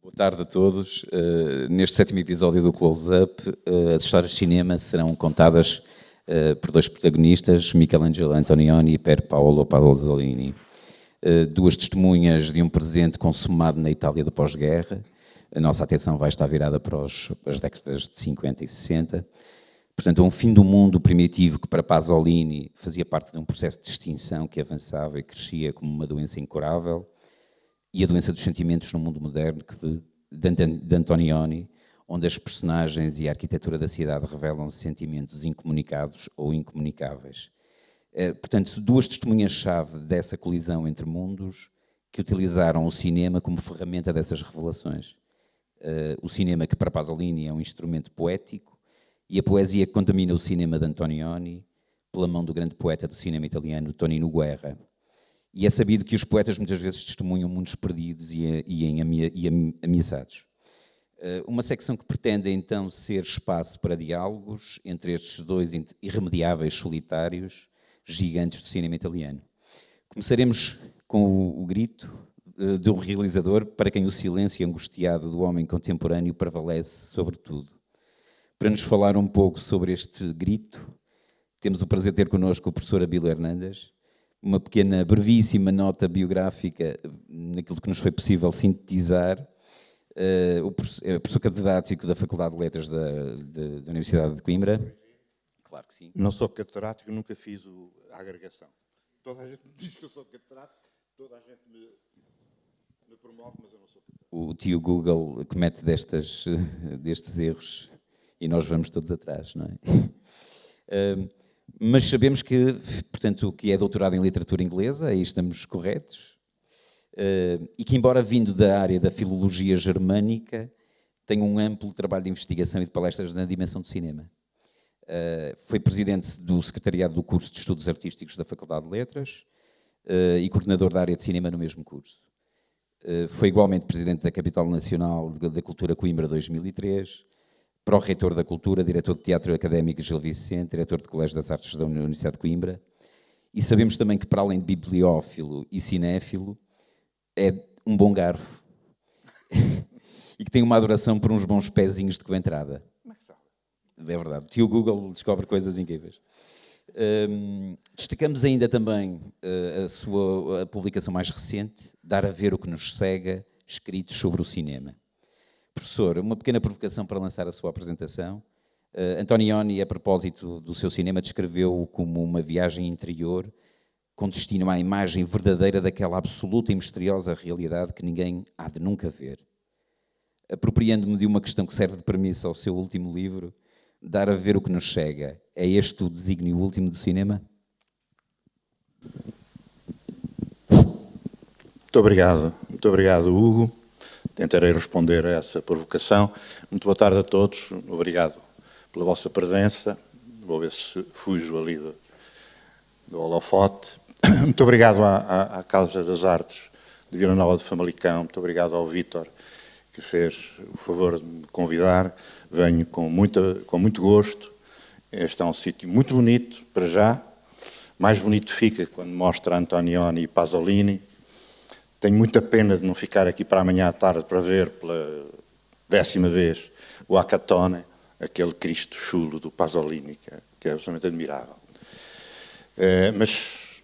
Boa tarde a todos. Neste sétimo episódio do Close-Up, as histórias de cinema serão contadas por dois protagonistas, Michelangelo Antonioni e Pier Paolo Pasolini. Duas testemunhas de um presente consumado na Itália do pós-guerra. A nossa atenção vai estar virada para as décadas de 50 e 60. Portanto, um fim do mundo primitivo que para Pasolini fazia parte de um processo de extinção que avançava e crescia como uma doença incurável, e a doença dos sentimentos no mundo moderno de Antonioni, onde as personagens e a arquitetura da cidade revelam sentimentos incomunicados ou incomunicáveis. Portanto, duas testemunhas-chave dessa colisão entre mundos que utilizaram o cinema como ferramenta dessas revelações. O cinema que para Pasolini é um instrumento poético e a poesia que contamina o cinema de Antonioni pela mão do grande poeta do cinema italiano, Tonino Guerra. E é sabido que os poetas muitas vezes testemunham mundos perdidos e ameaçados. Uma secção que pretende então ser espaço para diálogos entre estes dois irremediáveis solitários, gigantes do cinema italiano. Começaremos com o grito de um realizador para quem o silêncio angustiado do homem contemporâneo prevalece sobre tudo. Para nos falar um pouco sobre este grito, temos o prazer de ter connosco o professor Abílio Hernandes, uma pequena, brevíssima nota biográfica naquilo que nos foi possível sintetizar. O professor catedrático da Faculdade de Letras da Universidade de Coimbra. Claro que sim. Não sou catedrático, nunca fiz a agregação. Toda a gente me diz que eu sou catedrático, toda a gente me promove, mas eu não sou catedrático. O tio Google comete destes erros e nós vamos todos atrás, não é? Mas sabemos que, portanto, que é doutorado em literatura inglesa, aí estamos corretos, e que, embora vindo da área da filologia germânica, tem um amplo trabalho de investigação e de palestras na dimensão do cinema. Foi presidente do secretariado do curso de Estudos Artísticos da Faculdade de Letras e coordenador da área de cinema no mesmo curso. Foi igualmente presidente da Capital Nacional da Cultura Coimbra 2003, pró-reitor da Cultura, diretor de Teatro Académico Gil Vicente, diretor de Colégio das Artes da Universidade de Coimbra. E sabemos também que, para além de bibliófilo e cinéfilo, é um bom garfo e que tem uma adoração por uns bons pezinhos de coentrada. Como é que sabe? É verdade. O tio Google descobre coisas incríveis. Destacamos ainda também a publicação mais recente, Dar a Ver o que nos cega, escritos sobre o cinema. Professor, uma pequena provocação para lançar a sua apresentação. Antonioni, a propósito do seu cinema, descreveu-o como uma viagem interior com destino à imagem verdadeira daquela absoluta e misteriosa realidade que ninguém há de nunca ver. Apropriando-me de uma questão que serve de premissa ao seu último livro, Dar a Ver o que nos chega. É este o desígnio último do cinema? Muito obrigado, Hugo. Tentarei responder a essa provocação. Muito boa tarde a todos. Obrigado pela vossa presença. Vou ver se fujo ali do holofote. Muito obrigado à Casa das Artes de Vila Nova de Famalicão. Muito obrigado ao Vítor, que fez o favor de me convidar. Venho com muito gosto. Este é um sítio muito bonito, para já. Mais bonito fica quando mostra Antonioni e Pasolini. Tenho muita pena de não ficar aqui para amanhã à tarde para ver pela 10ª vez o Acatone, aquele Cristo chulo do Pasolini, que é absolutamente admirável. Mas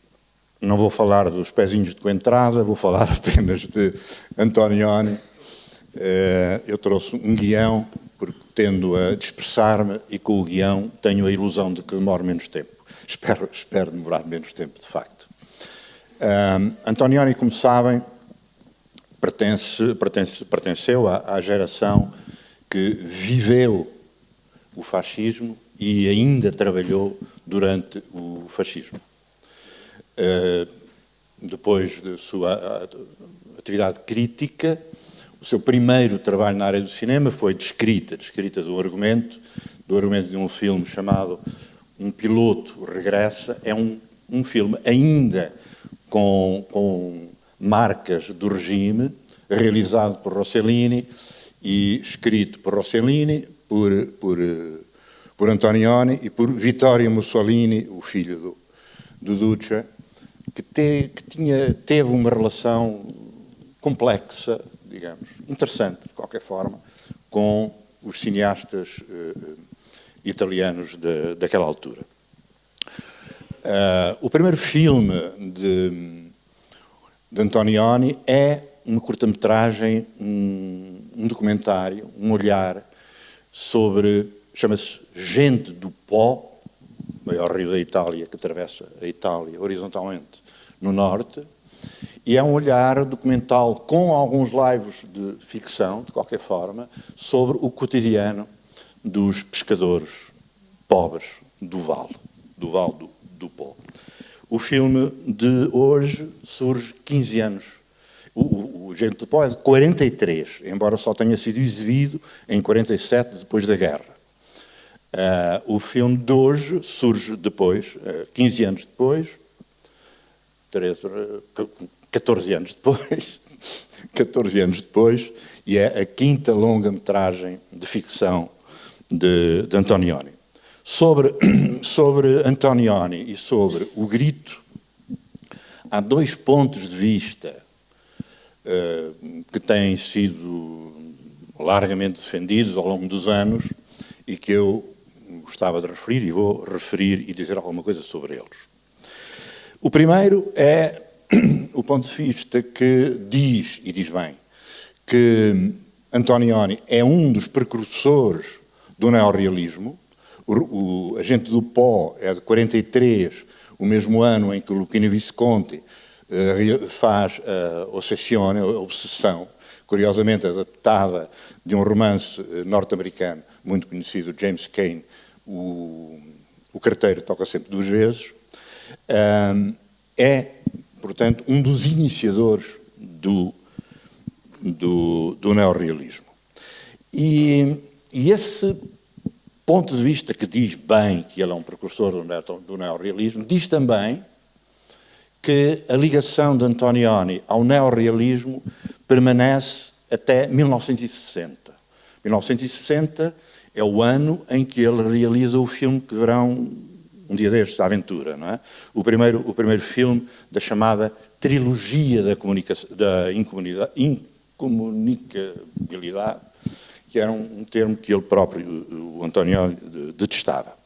não vou falar dos pezinhos de coentrada, vou falar apenas de Antonioni. Eu trouxe um guião, porque tendo a dispersar-me e com o guião tenho a ilusão de que demore menos tempo. Espero demorar menos tempo, de facto. Antonioni, como sabem, pertenceu à geração que viveu o fascismo e ainda trabalhou durante o fascismo. Depois da sua atividade crítica, o seu primeiro trabalho na área do cinema foi de escrita do argumento de um filme chamado Um Piloto Regressa. É um filme ainda com marcas do regime, realizado por Rossellini e escrito por Rossellini, por Antonioni e por Vittorio Mussolini, o filho do Duce, que teve uma relação complexa digamos, interessante, de qualquer forma, com os cineastas italianos daquela altura. O primeiro filme de Antonioni é uma curta-metragem, um documentário, um olhar sobre, chama-se Gente do Pó, o maior rio da Itália, que atravessa a Itália horizontalmente no norte, e é um olhar documental com alguns laivos de ficção, de qualquer forma, sobre o cotidiano dos pescadores pobres do Vale do Pó. O filme de hoje surge 15 anos. O Gente do Pó é de 43, embora só tenha sido exibido em 47, depois da guerra. O filme de hoje surge depois, 15 anos depois, 14 anos depois, 14 anos depois, e é a quinta longa-metragem de ficção de Antonioni. Sobre Antonioni e sobre o Grito, há dois pontos de vista que têm sido largamente defendidos ao longo dos anos e que eu gostava de referir e vou referir e dizer alguma coisa sobre eles. O primeiro é o ponto de vista que diz, e diz bem, que Antonioni é um dos precursores do neorrealismo. A Gente do Pó é de 43, o mesmo ano em que o Luchino Visconti faz a Ossessione, a Obsessão, curiosamente adaptada de um romance norte-americano muito conhecido, James Cain, o Carteiro Toca Sempre Duas Vezes. É, portanto, um dos iniciadores do neorrealismo. E esse ponto de vista que diz bem que ele é um precursor do neorrealismo, diz também que a ligação de Antonioni ao neorrealismo permanece até 1960. 1960 é o ano em que ele realiza o filme que verão um dia destes, a Aventura, não é? O primeiro filme da chamada trilogia da incomunicabilidade, que era um termo que ele próprio, o Antonioni, detestava.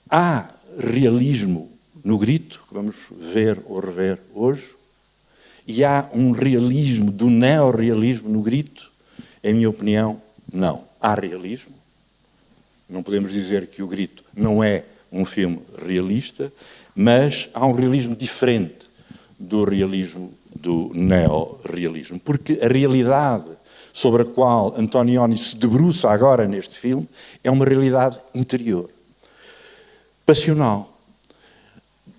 Há realismo no Grito, que vamos ver ou rever hoje, e há um realismo do neorrealismo no Grito? Em minha opinião, não. Há realismo. Não podemos dizer que o Grito não é um filme realista, mas há um realismo diferente do realismo do neorrealismo, porque a realidade sobre a qual Antonioni se debruça agora neste filme é uma realidade interior, passional,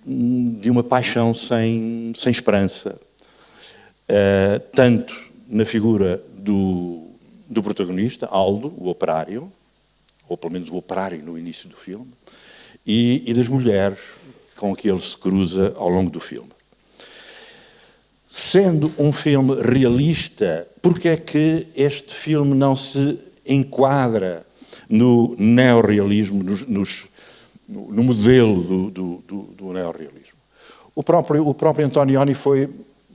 de uma paixão sem esperança, tanto na figura do protagonista, Aldo, o operário, ou pelo menos o operário no início do filme, e das mulheres com que ele se cruza ao longo do filme. Sendo um filme realista, porque é que este filme não se enquadra no neorrealismo, no modelo do neorrealismo? O próprio Antonioni foi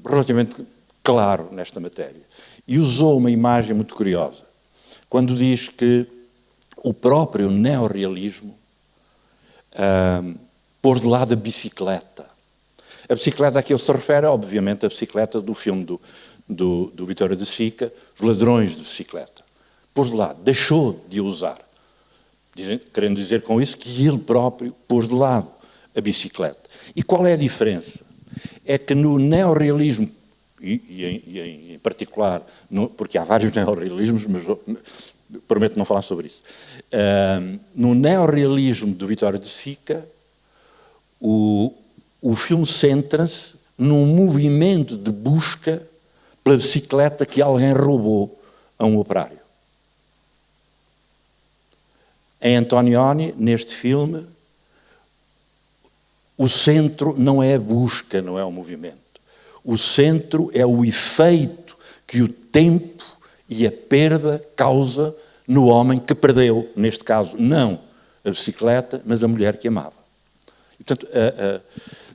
relativamente claro nesta matéria e usou uma imagem muito curiosa, quando diz que o próprio neorrealismo pôs de lado a bicicleta. A bicicleta a que ele se refere é, obviamente, a bicicleta do filme do Vittorio De Sica, Os Ladrões de Bicicleta. Pôs de lado, deixou de usar. Querendo dizer com isso que ele próprio pôs de lado a bicicleta. E qual é a diferença? É que no neorrealismo, e em particular, porque há vários neorrealismos, mas prometo não falar sobre isso. No neorrealismo do Vittorio De Sica, o filme centra-se num movimento de busca pela bicicleta que alguém roubou a um operário. Em Antonioni, neste filme, o centro não é a busca, não é o movimento. O centro é o efeito que o tempo e a perda causa no homem que perdeu, neste caso, não a bicicleta, mas a mulher que amava. E, portanto,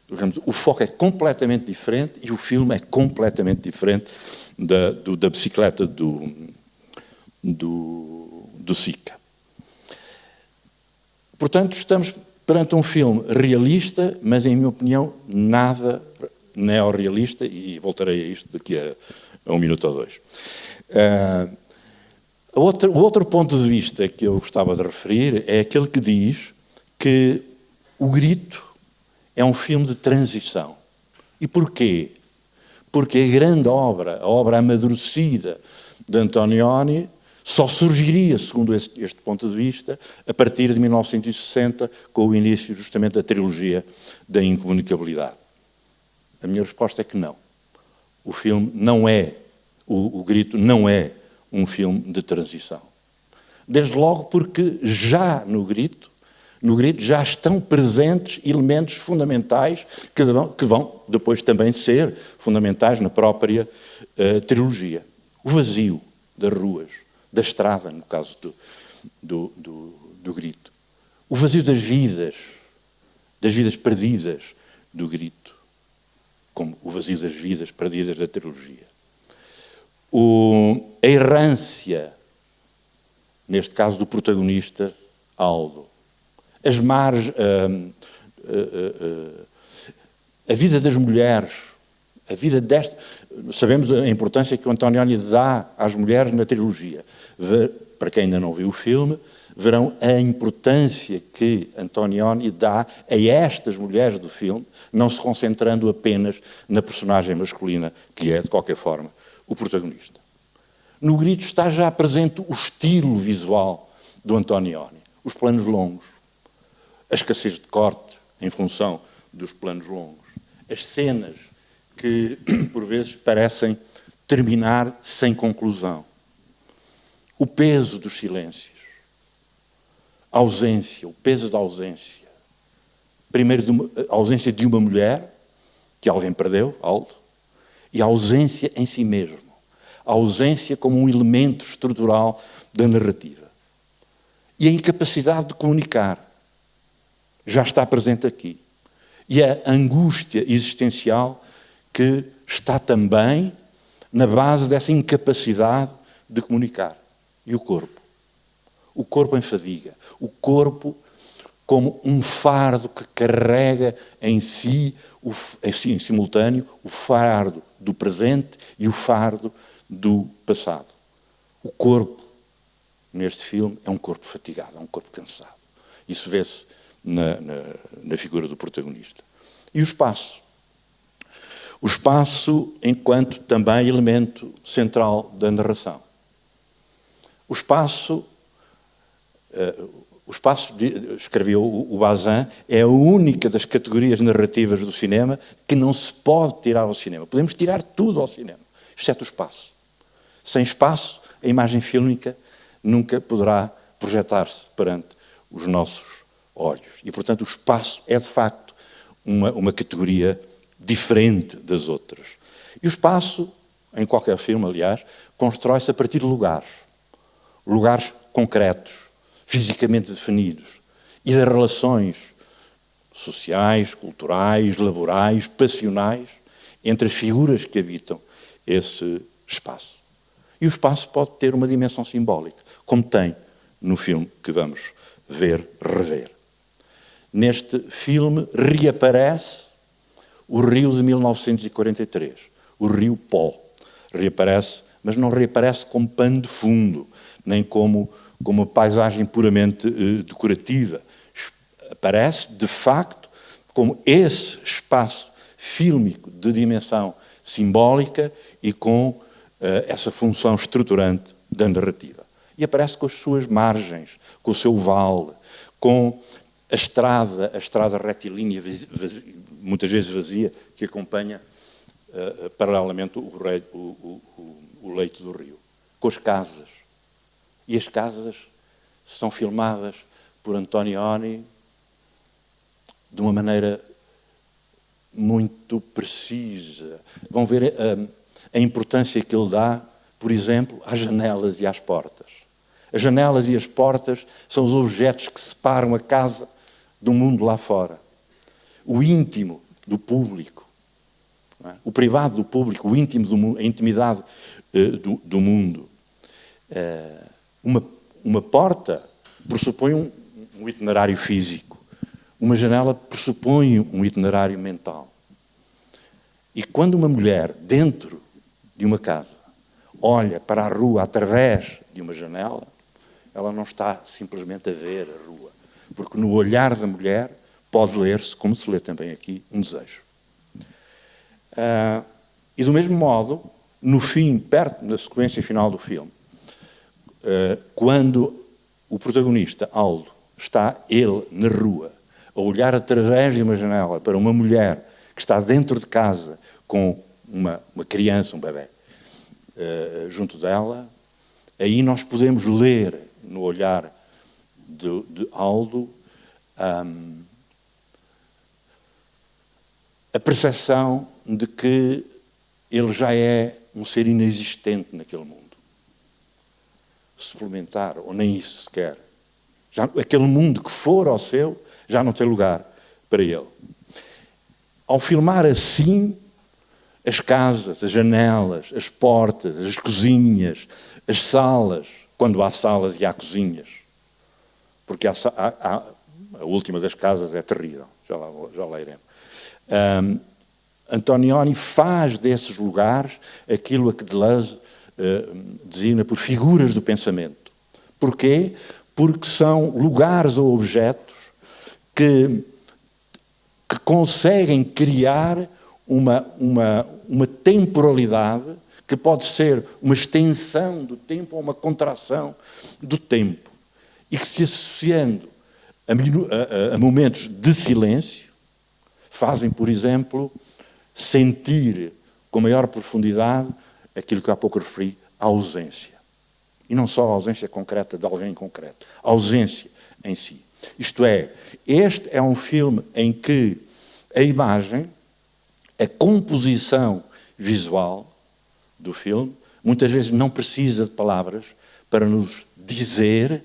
digamos, o foco é completamente diferente e o filme é completamente diferente da bicicleta do Sica. Portanto, estamos perante um filme realista, mas, em minha opinião, nada neorrealista, e voltarei a isto daqui a um minuto ou dois. O outro ponto de vista que eu gostava de referir é aquele que diz que O Grito é um filme de transição. E porquê? Porque a grande obra, a obra amadurecida de Antonioni, só surgiria, segundo este ponto de vista, a partir de 1960, com o início justamente da trilogia da incomunicabilidade. A minha resposta é que não. O filme não é, o Grito não é um filme de transição. Desde logo porque já no Grito já estão presentes elementos fundamentais que vão depois também ser fundamentais na própria trilogia. O vazio das ruas, da estrada, no caso do Grito. O vazio das vidas perdidas do Grito, como o vazio das vidas perdidas da trilogia. A errância, neste caso do protagonista, Aldo. As margens, a vida das mulheres, a vida desta... Sabemos a importância que o Antonioni dá às mulheres na trilogia. Para quem ainda não viu o filme, verão a importância que Antonioni dá a estas mulheres do filme, não se concentrando apenas na personagem masculina, que é, de qualquer forma, o protagonista. No Grito está já presente o estilo visual do Antonioni, os planos longos, a escassez de corte em função dos planos longos, as cenas que, por vezes, parecem terminar sem conclusão, o peso dos silêncios, a ausência, o peso da ausência. Primeiro, a ausência de uma mulher, que alguém perdeu, Aldo, e a ausência em si mesmo, a ausência como um elemento estrutural da narrativa. E a incapacidade de comunicar já está presente aqui. E a angústia existencial que está também na base dessa incapacidade de comunicar. E o corpo? O corpo em fadiga. O corpo como um fardo que carrega em si, em simultâneo, o fardo do presente e o fardo do passado. O corpo, neste filme, é um corpo fatigado, é um corpo cansado. Isso vê-se na figura do protagonista. E o espaço? O espaço enquanto também elemento central da narração. O espaço, escreveu o Bazin, é a única das categorias narrativas do cinema que não se pode tirar ao cinema. Podemos tirar tudo ao cinema, exceto o espaço. Sem espaço, a imagem fílmica nunca poderá projetar-se perante os nossos olhos. E, portanto, o espaço é, de facto, uma categoria diferente das outras. E o espaço, em qualquer filme, aliás, constrói-se a partir de lugares. Lugares concretos, fisicamente definidos. E das relações sociais, culturais, laborais, passionais, entre as figuras que habitam esse espaço. E o espaço pode ter uma dimensão simbólica, como tem no filme que vamos rever. Neste filme reaparece o Rio de 1943, o Rio Pó. Reaparece, mas não reaparece como pano de fundo, nem como uma paisagem puramente decorativa. Aparece, de facto, como esse espaço fílmico de dimensão simbólica e com essa função estruturante da narrativa. E aparece com as suas margens, com o seu vale, com a estrada retilínea, muitas vezes vazia, que acompanha paralelamente o leito do rio. Com as casas. E as casas são filmadas por Antonioni de uma maneira muito precisa. Vão ver a importância que ele dá, por exemplo, às janelas e às portas. As janelas e as portas são os objetos que separam a casa do mundo lá fora. O íntimo do público, não é? O privado do público, o íntimo do mundo, a intimidade do mundo. Uma porta pressupõe um itinerário físico. Uma janela pressupõe um itinerário mental. E quando uma mulher, dentro de uma casa, olha para a rua através de uma janela, ela não está simplesmente a ver a rua. Porque no olhar da mulher pode ler-se, como se lê também aqui, um desejo. E do mesmo modo, no fim, perto da sequência final do filme, quando o protagonista, Aldo, está ele na rua, a olhar através de uma janela para uma mulher que está dentro de casa com uma criança, um bebé, junto dela, aí nós podemos ler no olhar de Aldo a percepção de que ele já é um ser inexistente naquele mundo. Suplementar, ou nem isso sequer. Já, aquele mundo que for ao seu, já não tem lugar para ele. Ao filmar assim as casas, as janelas, as portas, as cozinhas, as salas, quando há salas e há cozinhas, porque a última das casas é terrível, já lá iremos. Antonioni faz desses lugares aquilo a que Deleuze designa por figuras do pensamento. Porquê? Porque são lugares ou objetos que conseguem criar uma temporalidade que pode ser uma extensão do tempo ou uma contração do tempo e que, se associando a momentos de silêncio, fazem, por exemplo, sentir com maior profundidade aquilo que há pouco referi, a ausência. E não só a ausência concreta de alguém concreto, a ausência em si. Isto é, este é um filme em que a imagem, a composição visual do filme, muitas vezes não precisa de palavras para nos dizer,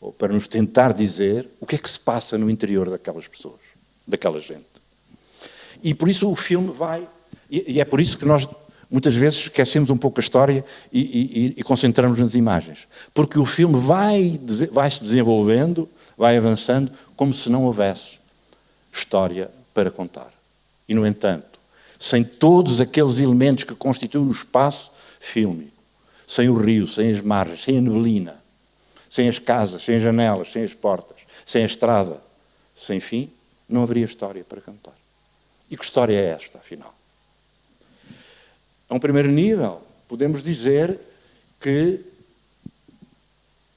ou para nos tentar dizer, o que é que se passa no interior daquelas pessoas, daquela gente. E por isso o filme vai, e é por isso que nós muitas vezes esquecemos um pouco a história e concentramos nas imagens. Porque o filme vai se desenvolvendo, vai avançando, como se não houvesse história para contar. E, no entanto, sem todos aqueles elementos que constituem o espaço fílmico, sem o rio, sem as margens, sem a neblina, sem as casas, sem as janelas, sem as portas, sem a estrada, sem fim, não haveria história para contar. E que história é esta, afinal? A um primeiro nível, podemos dizer que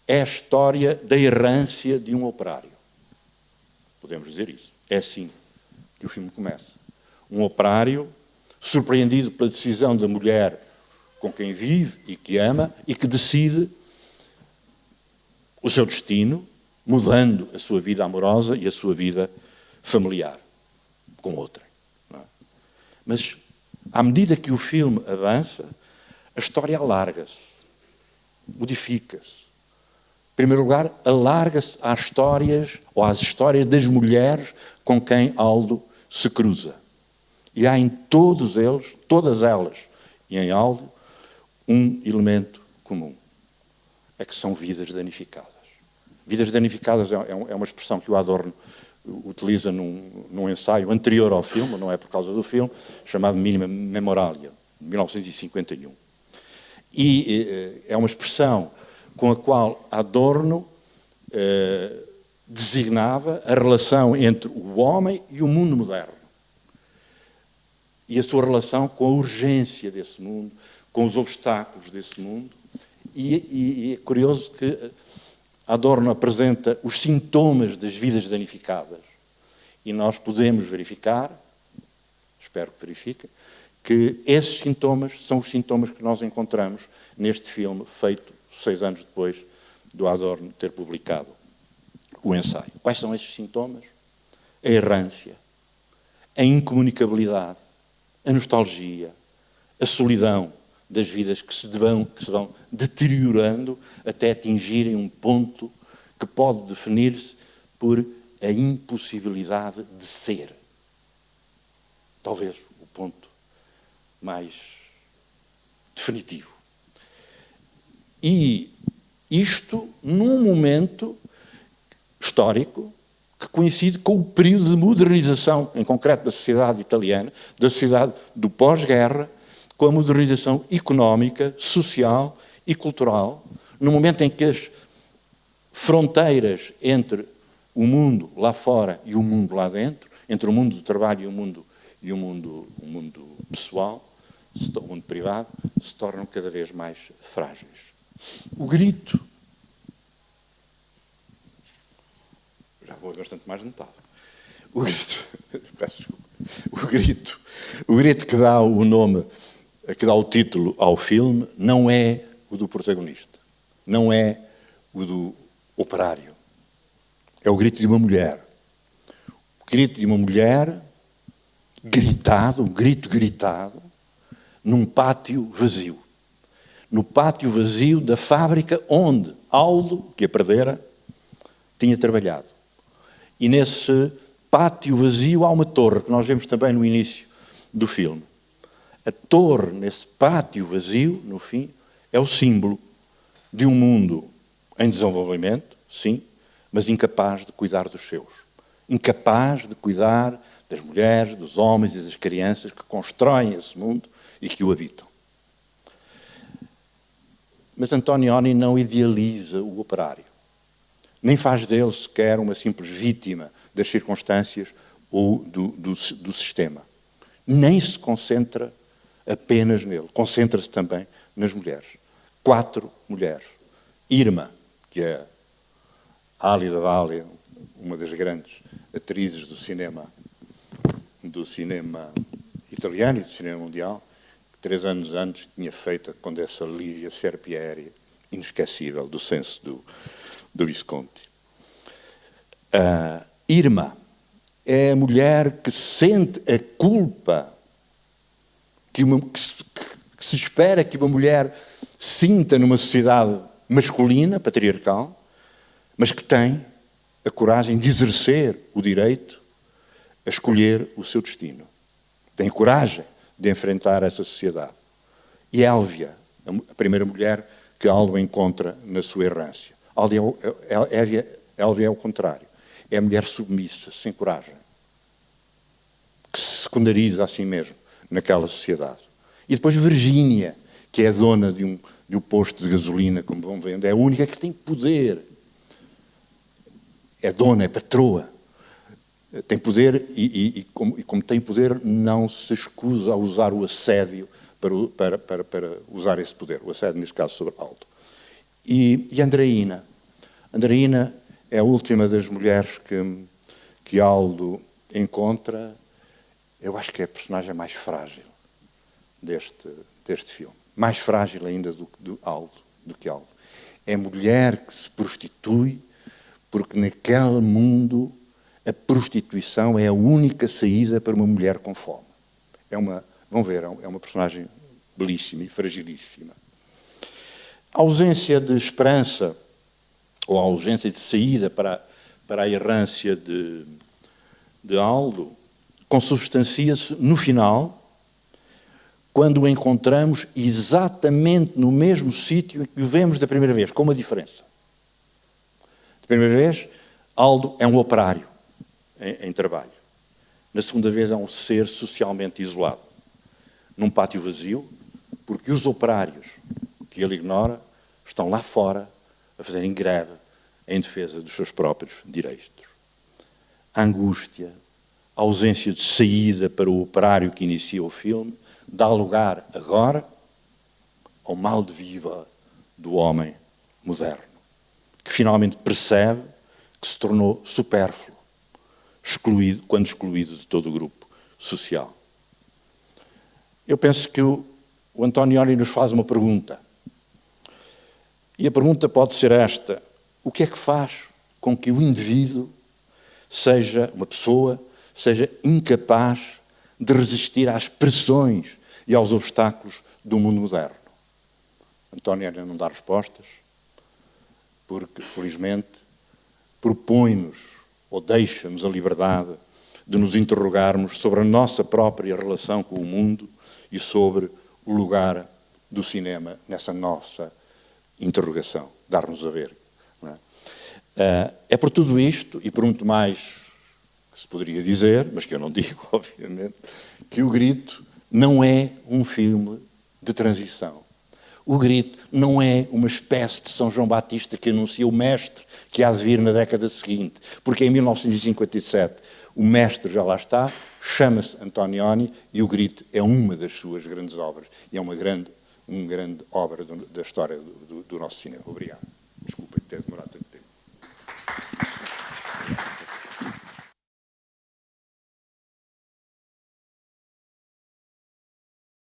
é a história da errância de um operário. Podemos dizer isso. É assim que o filme começa. Um operário surpreendido pela decisão da mulher com quem vive e que ama e que decide o seu destino, mudando a sua vida amorosa e a sua vida familiar com outra. Não é? Mas, à medida que o filme avança, a história alarga-se, modifica-se. Em primeiro lugar, alarga-se às histórias, ou às histórias das mulheres com quem Aldo se cruza. E há em todos eles, todas elas, e em Aldo, um elemento comum. É que são vidas danificadas. Vidas danificadas é uma expressão que o Adorno utiliza num ensaio anterior ao filme, não é por causa do filme, chamado Minima Memoralia, de 1951. E é uma expressão com a qual Adorno designava a relação entre o homem e o mundo moderno. E a sua relação com a urgência desse mundo, com os obstáculos desse mundo. E é curioso que Adorno apresenta os sintomas das vidas danificadas. E nós podemos verificar, espero que verifiquem, que esses sintomas são os sintomas que nós encontramos neste filme, feito 6 anos depois do Adorno ter publicado o ensaio. Quais são esses sintomas? A errância, a incomunicabilidade, a nostalgia, a solidão das vidas que se vão deteriorando até atingirem um ponto que pode definir-se por a impossibilidade de ser. talvez o ponto mais definitivo. E isto num momento histórico que coincide com o período de modernização, em concreto da sociedade italiana, da sociedade do pós-guerra, com a modernização económica, social e cultural, no momento em que as fronteiras entre o mundo lá fora e o mundo lá dentro, entre o mundo do trabalho e o mundo pessoal, o mundo privado, se tornam cada vez mais frágeis. O grito, já vou bastante mais de metade, peço desculpa, o grito que dá o nome, que dá o título ao filme, não é o do protagonista, não é o do operário, é o grito de uma mulher. O grito de uma mulher gritado, um grito gritado, num pátio vazio. No pátio vazio da fábrica onde Aldo, que a perdera, tinha trabalhado. E nesse pátio vazio há uma torre, que nós vemos também no início do filme. A torre, nesse pátio vazio, no fim, é o símbolo de um mundo em desenvolvimento, sim, mas incapaz de cuidar dos seus. Incapaz de cuidar das mulheres, dos homens e das crianças que constroem esse mundo e que o habitam. Mas Antonioni não idealiza o operário. Nem faz dele sequer uma simples vítima das circunstâncias ou do sistema. Nem se concentra apenas nele. Concentra-se também nas mulheres. 4 mulheres. Irma, que é Alida Valli, uma das grandes atrizes do cinema italiano e do cinema mundial, que 3 anos antes tinha feito a Condessa Livia Serpieri, inesquecível, do Censo do Visconti. Irma é a mulher que sente a culpa que se espera que uma mulher sinta numa sociedade masculina, patriarcal, mas que tem a coragem de exercer o direito a escolher o seu destino. Tem coragem de enfrentar essa sociedade. E Élvia, a primeira mulher que Aldo encontra na sua errância. Élvia é o contrário. É a mulher submissa, sem coragem, que se secundariza a si mesmo naquela sociedade. E depois Virgínia, que é a dona de um posto de gasolina, como vão vendo, é a única que tem poder. É dona, é patroa. Tem poder e como tem poder, não se escusa a usar o assédio para usar esse poder. O assédio, neste caso, sobre Aldo. E Andreina. Andreina é a última das mulheres que Aldo encontra. Eu acho que é a personagem mais frágil deste filme. Mais frágil ainda do que Aldo. É a mulher que se prostitui porque naquele mundo a prostituição é a única saída para uma mulher com fome. Vão ver, é uma personagem belíssima e fragilíssima. A ausência de esperança, ou a ausência de saída para a errância de Aldo, consubstancia-se no final, quando o encontramos exatamente no mesmo sítio em que o vemos da primeira vez, com uma diferença. Da primeira vez, Aldo é um operário em trabalho. Na segunda vez, é um ser socialmente isolado, num pátio vazio, porque os operários que ele ignora estão lá fora a fazerem greve em defesa dos seus próprios direitos. A angústia, a ausência de saída para o operário que inicia o filme, dá lugar agora ao mal de viva do homem moderno, que finalmente percebe que se tornou supérfluo, quando excluído de todo o grupo social. Eu penso que o Antonioni nos faz uma pergunta. E a pergunta pode ser esta: o que é que faz com que o indivíduo seja, uma pessoa, seja incapaz de resistir às pressões e aos obstáculos do mundo moderno? Antonioni não dá respostas, porque, felizmente, propõe-nos, ou deixa-nos a liberdade de nos interrogarmos sobre a nossa própria relação com o mundo e sobre o lugar do cinema nessa nossa interrogação, dar-nos a ver. Não é? É por tudo isto, e por muito mais que se poderia dizer, mas que eu não digo, obviamente, que O Grito não é um filme de transição. O Grito não é uma espécie de São João Batista que anuncia o mestre que há de vir na década seguinte, porque em 1957 o mestre já lá está, chama-se Antonioni e O Grito é uma das suas grandes obras, e é uma grande obra da história do nosso cinema. Obrigado.